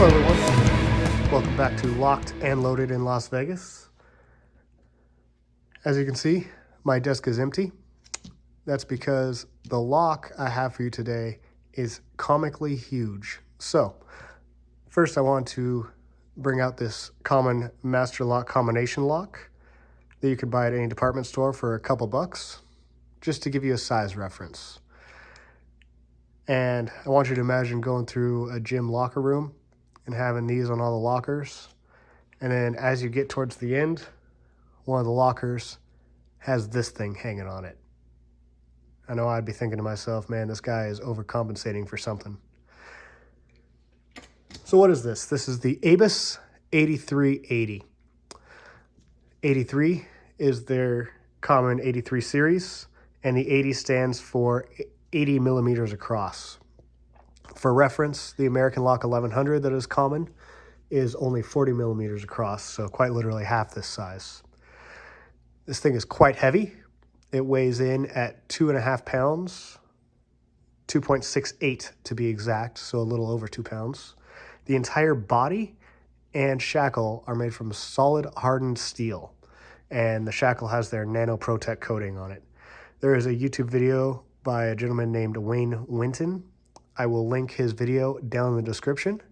Hello everyone, welcome back to Locked and Loaded in Las Vegas. As you can see, my desk is empty. That's because the lock I have for you today is comically huge. So, first I want to bring out this common master lock combination lock that you can buy at any department store for a couple bucks, just to give you a size reference. And I want you to imagine going through a gym locker room and having these on all the lockers. And then as you get towards the end, one of the lockers has this thing hanging on it. I know I'd be thinking to myself, man, this guy is overcompensating for something. So what is this? This is the Abus 8380. 83 is their common 83 series, and the 80 stands for 80 millimeters across. For reference, the American Lock 1100 that is common is only 40 millimeters across, so quite literally half this size. This thing is quite heavy. It weighs in at 2.5 pounds, 2.68 to be exact, so a little over 2 pounds. The entire body and shackle are made from solid hardened steel, and the shackle has their Nano Protect coating on it. There is a YouTube video by a gentleman named Wayne Winton. I will link his video down in the description.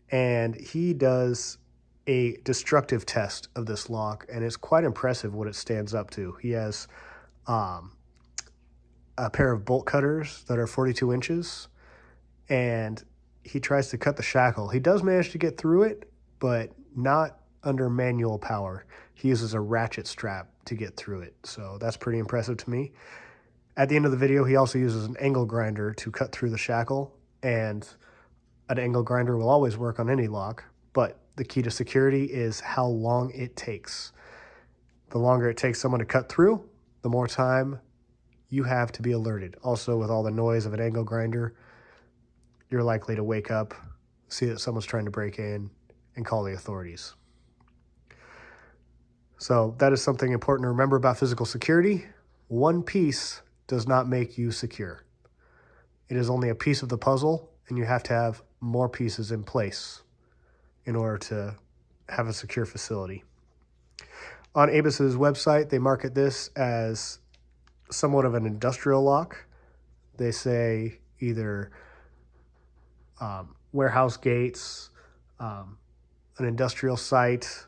And he does a destructive test of this lock, and it's quite impressive what it stands up to. He has a pair of bolt cutters that are 42 inches, and he tries to cut the shackle. He does manage to get through it, but not under manual power. He uses a ratchet strap to get through it, so that's pretty impressive to me. At the end of the video, he also uses an angle grinder to cut through the shackle, and an angle grinder will always work on any lock, but the key to security is how long it takes. The longer it takes someone to cut through, the more time you have to be alerted. Also, with all the noise of an angle grinder, you're likely to wake up, see that someone's trying to break in, and call the authorities. So that is something important to remember about physical security. One piece does not make you secure. It is only a piece of the puzzle, and you have to have more pieces in place in order to have a secure facility. On Abus's website, they market this as somewhat of an industrial lock. They say either warehouse gates, an industrial site,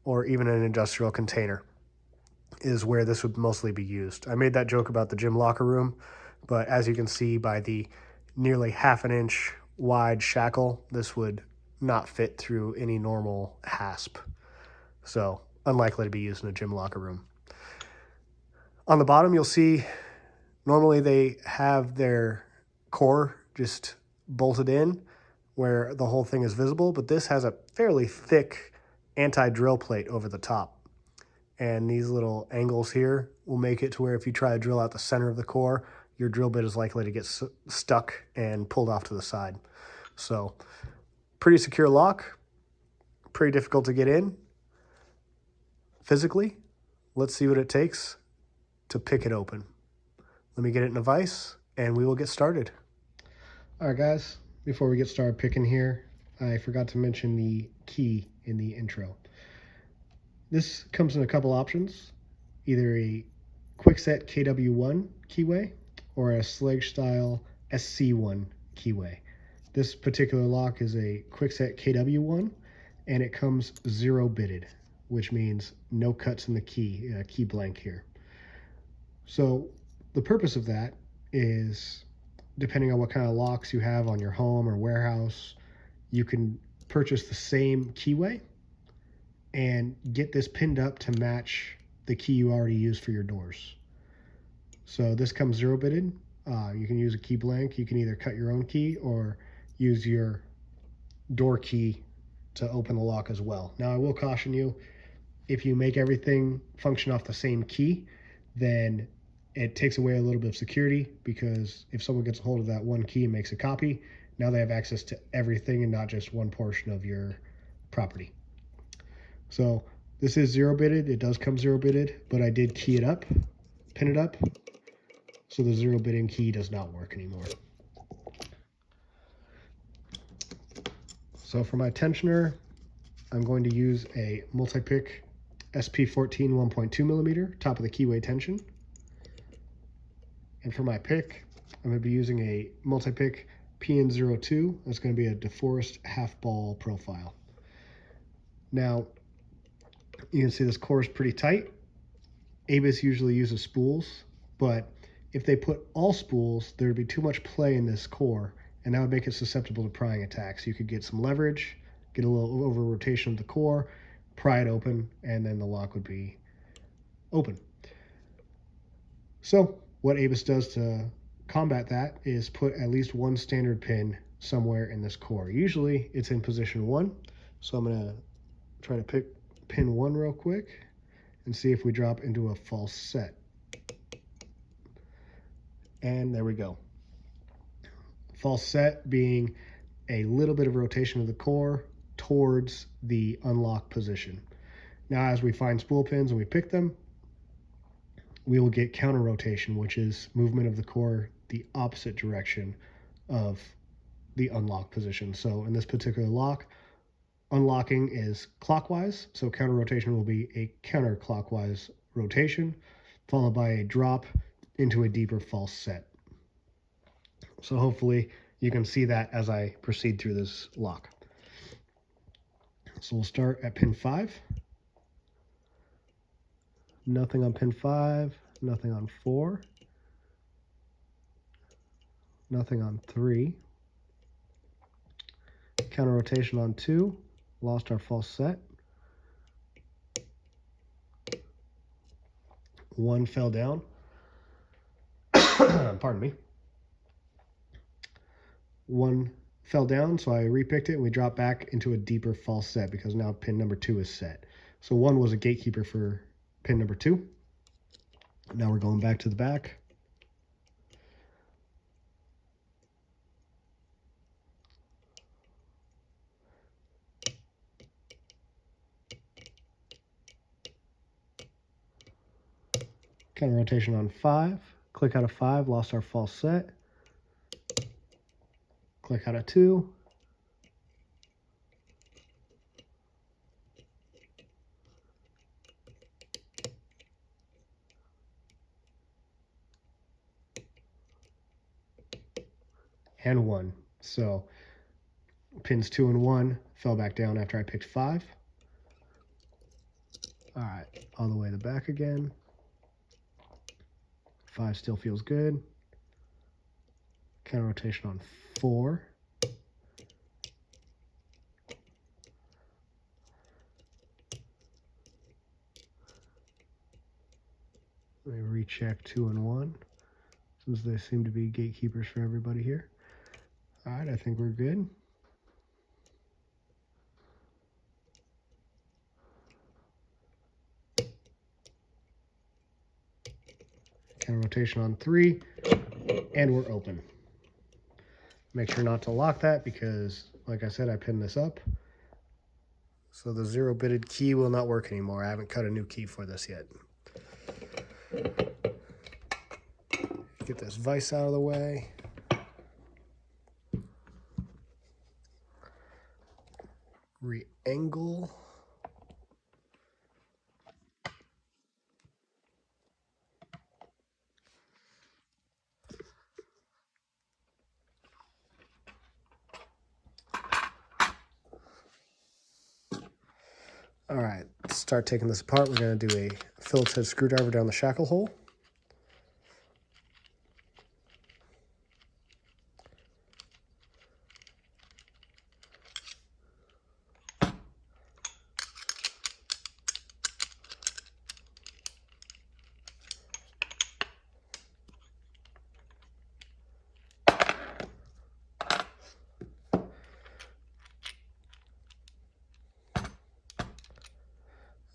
or even an industrial container is where this would mostly be used. I made that joke about the gym locker room, but as you can see by the nearly 1/2 inch wide shackle, this would not fit through any normal hasp. So unlikely to be used in a gym locker room. On the bottom, you'll see normally they have their core just bolted in where the whole thing is visible, but this has a fairly thick anti-drill plate over the top. And these little angles here will make it to where if you try to drill out the center of the core, your drill bit is likely to get stuck and pulled off to the side. So pretty secure lock, pretty difficult to get in physically. Let's see what it takes to pick it open. Let me get it in a vise and we will get started. All right, guys, before we get started picking here, I forgot to mention the key in the intro. This comes in a couple options, either a quickset KW1 keyway or a sledge style SC1 keyway. This particular lock is a quickset KW1, and it comes 0 bitted, which means no cuts in the key blank here. So the purpose of that is, depending on what kind of locks you have on your home or warehouse, you can purchase the same keyway and get this pinned up to match the key you already used for your doors. So this comes 0 bitted. You can use a key blank. You can either cut your own key or use your door key to open the lock as well. Now I will caution you, if you make everything function off the same key, then it takes away a little bit of security, because if someone gets a hold of that one key and makes a copy, now they have access to everything and not just one portion of your property. So this is 0 bitted. It does come 0 bitted, but I did key it up, pin it up, so the 0 bitting key does not work anymore. So for my tensioner, I'm going to use a multi-pick SP14 1.2 millimeter, top of the keyway tension. And for my pick, I'm going to be using a multi-pick PN02. That's going to be a DeForest half ball profile. Now, you can see this core is pretty tight. Avis usually uses spools, but if they put all spools, there would be too much play in this core, and that would make it susceptible to prying attacks. You could get some leverage, get a little over rotation of the core, pry it open, and then the lock would be open. So what Avis does to combat that is put at least one standard pin somewhere in this core. Usually it's in position 1, so I'm going to try to pick pin 1 real quick and see if we drop into a false set. And there we go. False set being a little bit of rotation of the core towards the unlock position. Now, as we find spool pins and we pick them, we will get counter rotation, which is movement of the core the opposite direction of the unlock position. So in this particular lock, unlocking is clockwise, so counter rotation will be a counterclockwise rotation, followed by a drop into a deeper false set. So hopefully you can see that as I proceed through this lock. So we'll start at pin 5. Nothing on pin 5, nothing on 4, nothing on 3. Counter rotation on 2, lost our false set. 1 fell down. Pardon me. 1 fell down, so I repicked it and we dropped back into a deeper false set because now pin number 2 is set. So 1 was a gatekeeper for pin number 2. Now we're going back to the back. Counter rotation on 5. Click out of 5, lost our false set. Click out of 2. And 1. So pins 2 and 1 fell back down after I picked 5. All right, all the way to the back again. 5 still feels good. Counter rotation on 4. Let me recheck 2 and 1, since they seem to be gatekeepers for everybody here. All right, I think we're good. Counter rotation on 3, and we're open. Make sure not to lock that because, like I said, I pinned this up. So the 0-bitted key will not work anymore. I haven't cut a new key for this yet. Get this vise out of the way. Re-angle. All right, let's start taking this apart. We're going to do a Phillips head screwdriver down the shackle hole.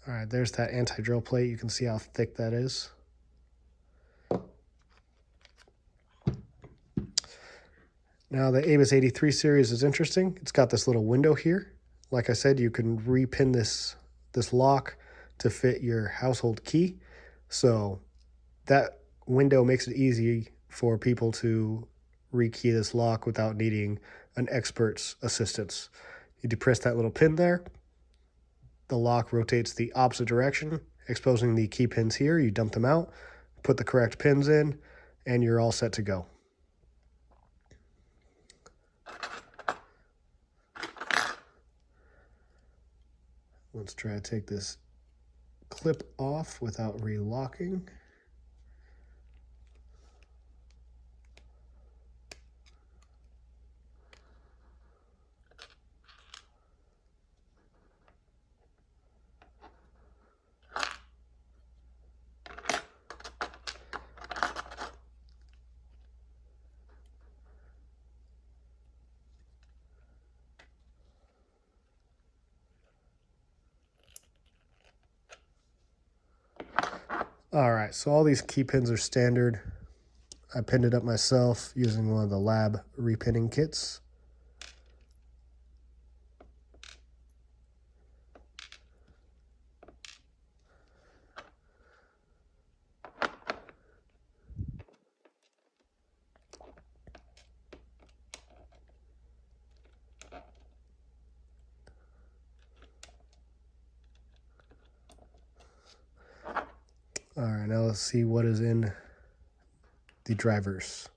All right, there's that anti-drill plate. You can see how thick that is. Now the Avis 83 series is interesting. It's got this little window here. Like I said, you can repin this lock to fit your household key. So that window makes it easy for people to rekey this lock without needing an expert's assistance. You depress that little pin there. The lock rotates the opposite direction, exposing the key pins here. You dump them out, put the correct pins in, and you're all set to go. Let's try to take this clip off without relocking. All right, so all these key pins are standard. I pinned it up myself using one of the lab repinning kits. All right, now let's see what is in the drivers.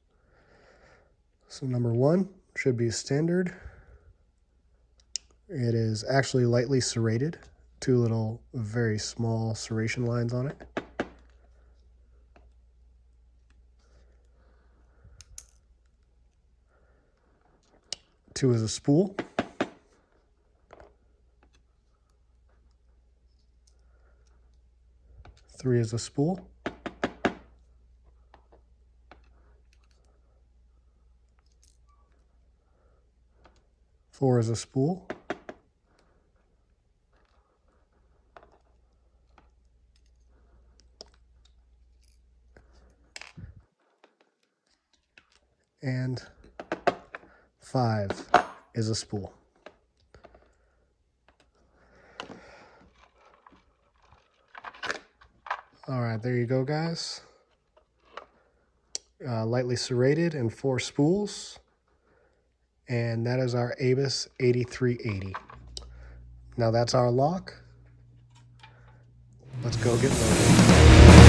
So number one should be standard. It is actually lightly serrated, 2 little very small serration lines on it. Two is a spool. Three is a spool. Four is a spool. And 5 is a spool. All right, there you go, guys. Lightly serrated and 4 spools. And that is our Abus 8380. Now that's our lock. Let's go get loaded.